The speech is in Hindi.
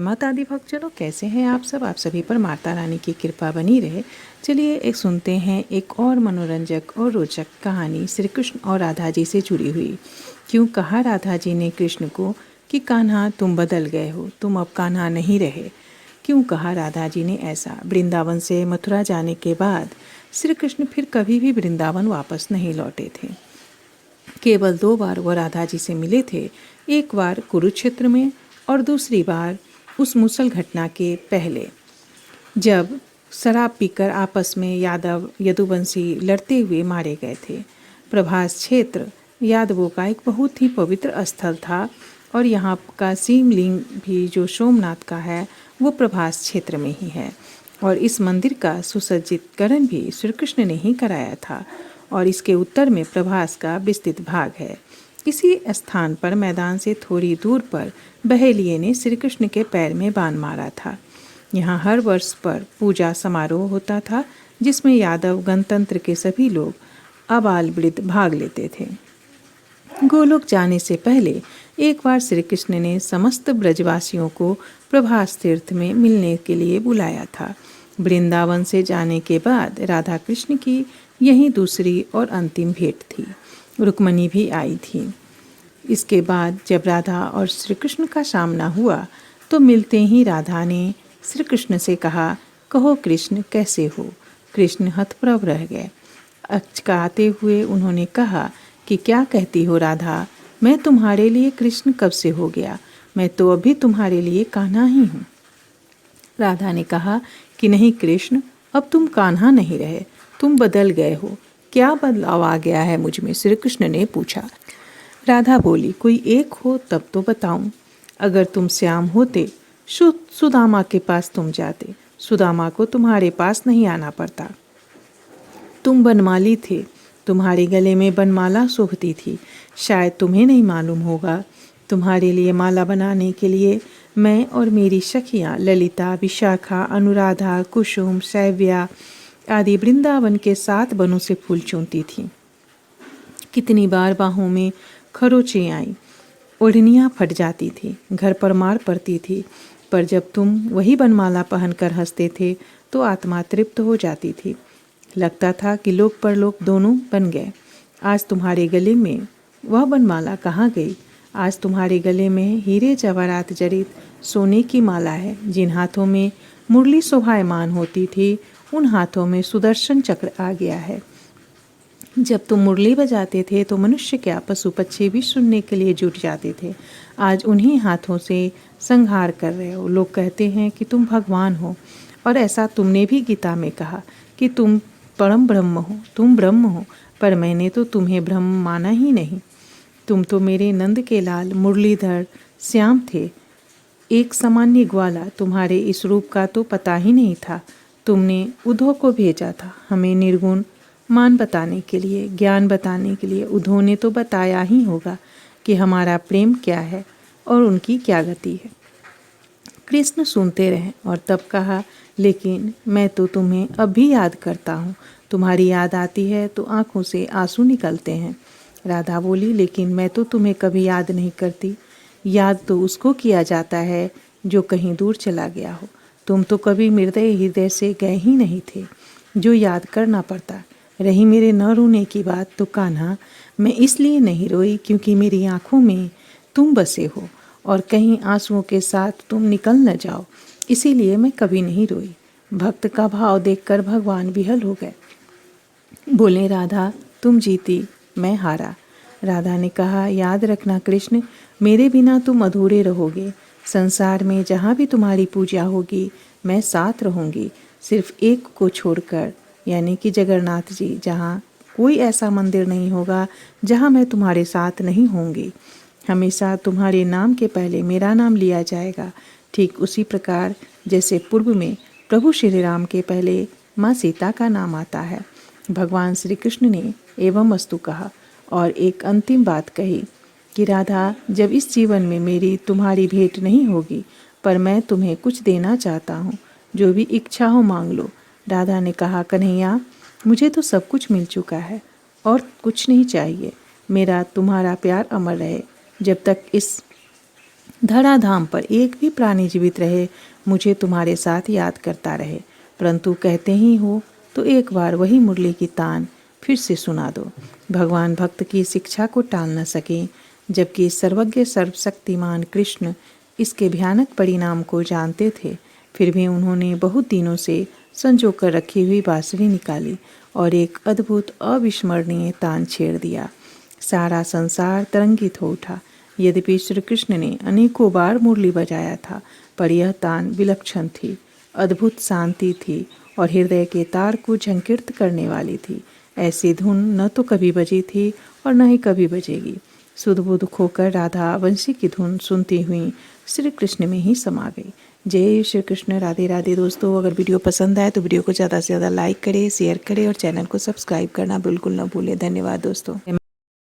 जयमात आदि भक्तजनों, कैसे हैं आप सब। आप सभी पर माता रानी की कृपा बनी रहे। चलिए एक सुनते हैं एक और मनोरंजक और रोचक कहानी श्री कृष्ण और राधा जी से जुड़ी हुई। क्यों कहा राधा जी ने कृष्ण को कि कान्हा तुम बदल गए हो, तुम अब कान्हा नहीं रहे। क्यों कहा राधा जी ने ऐसा। वृंदावन से मथुरा जाने के बाद श्री कृष्ण फिर कभी भी वृंदावन वापस नहीं लौटे थे। केवल 2 बार वह राधा जी से मिले थे, एक बार कुरुक्षेत्र में और दूसरी बार उस मुसल घटना के पहले, जब शराब पीकर आपस में यादव यदुवंशी लड़ते हुए मारे गए थे। प्रभास क्षेत्र यादवों का एक बहुत ही पवित्र स्थल था और यहाँ का शिवलिंग भी जो सोमनाथ का है वो प्रभास क्षेत्र में ही है। और इस मंदिर का सुसज्जितकरण भी श्री कृष्ण ने ही कराया था और इसके उत्तर में प्रभास का विस्तृत भाग है। इसी स्थान पर मैदान से थोड़ी दूर पर बहेलिये ने श्री कृष्ण के पैर में बाण मारा था। यहाँ हर वर्ष पर पूजा समारोह होता था जिसमें यादव गणतंत्र के सभी लोग आबाल वृद्ध भाग लेते थे। गोलोक जाने से पहले एक बार श्री कृष्ण ने समस्त ब्रजवासियों को प्रभास तीर्थ में मिलने के लिए बुलाया था। वृंदावन से जाने के बाद राधा कृष्ण की यही दूसरी और अंतिम भेंट थी। रुक्मणी भी आई थी। इसके बाद जब राधा और श्री कृष्ण का सामना हुआ तो मिलते ही राधा ने श्री कृष्ण से कहा, कहो कृष्ण कैसे हो। कृष्ण हतप्रभ रह गए। अचकाते हुए उन्होंने कहा कि क्या कहती हो राधा, मैं तुम्हारे लिए कृष्ण कब से हो गया, मैं तो अभी तुम्हारे लिए कान्हा ही हूँ। राधा ने कहा कि नहीं कृष्ण, अब तुम कान्हा नहीं रहे, तुम बदल गए हो। क्या बदलाव आ गया है मुझ में, श्री कृष्ण ने पूछा। राधा बोली, कोई एक हो तब तो बताऊं। अगर तुम श्याम होते सुदामा के पास तुम जाते, सुदामा को तुम्हारे पास नहीं आना पड़ता। तुम बनमाली थे, तुम्हारे गले में बनमाला शोभती थी, शायद तुम्हें नहीं मालूम होगा। तुम्हारे लिए माला बनाने के लिए मैं और मेरी सखियाँ ललिता, विशाखा, अनुराधा, कुसुम, शैव्या आदि वृंदावन के 7 बनों से फूल चुनती थीं। कितनी बार बाहों में खरोंचें आई, ओढ़नियाँ फट जाती थी, घर पर मार पड़ती थी, पर जब तुम वही बनमाला पहनकर हंसते थे तो आत्मा तृप्त हो जाती थी। लगता था कि लोक परलोक दोनों बन गए। आज तुम्हारे गले में वह बनमाला कहाँ गई। आज तुम्हारे गले में हीरे जवाहरात जड़ित सोने की माला है। जिन हाथों में मुरली शोभायमान होती थी उन हाथों में सुदर्शन चक्र आ गया है। जब तुम मुरली बजाते थे तो मनुष्य क्या पशु पक्षी भी सुनने के लिए जुट जाते थे। आज उन्हीं हाथों से संहार कर रहे हो। लोग कहते हैं कि तुम भगवान हो और ऐसा तुमने भी गीता में कहा कि तुम परम ब्रह्म हो, तुम ब्रह्म हो, पर मैंने तो तुम्हें ब्रह्म माना ही नहीं। तुम तो मेरे नंद के लाल मुरलीधर श्याम थे, एक सामान्य ग्वाला। तुम्हारे इस रूप का तो पता ही नहीं था। तुमने उद्धव को भेजा था हमें निर्गुण मान बताने के लिए, ज्ञान बताने के लिए। उद्धव ने तो बताया ही होगा कि हमारा प्रेम क्या है और उनकी क्या गति है। कृष्ण सुनते रहे और तब कहा, लेकिन मैं तो तुम्हें अब भी याद करता हूँ। तुम्हारी याद आती है तो आंखों से आंसू निकलते हैं। राधा बोली, लेकिन मैं तो तुम्हें कभी याद नहीं करती। याद तो उसको किया जाता है जो कहीं दूर चला गया हो। तुम तो कभी मेरे हृदय से गए ही नहीं थे, जो याद करना पड़ता। रही मेरे न रोने की बात तो कान्हा, मैं इसलिए नहीं रोई क्योंकि मेरी आंखों में तुम बसे हो और कहीं आंसुओं के साथ तुम निकल न जाओ, इसीलिए मैं कभी नहीं रोई। भक्त का भाव देखकर भगवान विहल हो गए। बोले, राधा तुम जीती, मैं हारा। राधा ने कहा, याद रखना कृष्ण, मेरे बिना तुम अधूरे रहोगे। संसार में जहाँ भी तुम्हारी पूजा होगी मैं साथ रहूँगी, सिर्फ एक को छोड़कर, यानी कि जगन्नाथ जी। जहाँ कोई ऐसा मंदिर नहीं होगा जहाँ मैं तुम्हारे साथ नहीं होंगी। हमेशा तुम्हारे नाम के पहले मेरा नाम लिया जाएगा, ठीक उसी प्रकार जैसे पूर्व में प्रभु श्री राम के पहले माँ सीता का नाम आता है। भगवान श्री कृष्ण ने एवं अस्तु कहा और एक अंतिम बात कही कि राधा, जब इस जीवन में मेरी तुम्हारी भेंट नहीं होगी, पर मैं तुम्हें कुछ देना चाहता हूँ, जो भी इच्छा हो मांग लो। राधा ने कहा, कन्हैया मुझे तो सब कुछ मिल चुका है और कुछ नहीं चाहिए। मेरा तुम्हारा प्यार अमर रहे जब तक इस धराधाम पर एक भी प्राणी जीवित रहे मुझे तुम्हारे साथ याद करता रहे, परंतु कहते ही हो तो एक बार वही मुरली की तान फिर से सुना दो। भगवान भक्त की शिक्षा को टाल न सके, जबकि सर्वज्ञ सर्वशक्तिमान कृष्ण इसके भयानक परिणाम को जानते थे। फिर भी उन्होंने बहुत दिनों से संजो कर रखी हुई बांसुरी निकाली और एक अद्भुत अविस्मरणीय तान छेड़ दिया। सारा संसार तरंगित हो उठा। यद्यपि श्री कृष्ण ने अनेकों बार मुरली बजाया था, पर यह तान विलक्षण थी, अद्भुत शांति थी और हृदय के तार को झंकृत करने वाली थी। ऐसी धुन न तो कभी बजी थी और न ही कभी बजेगी। सुध बुध खोकर राधा वंशी की धुन सुनती हुई श्री कृष्ण में ही समा गई। जय श्री कृष्ण। राधे राधे दोस्तों। अगर वीडियो पसंद आए तो वीडियो को ज़्यादा से ज़्यादा लाइक करें, शेयर करें और चैनल को सब्सक्राइब करना बिल्कुल न भूलें। धन्यवाद दोस्तों।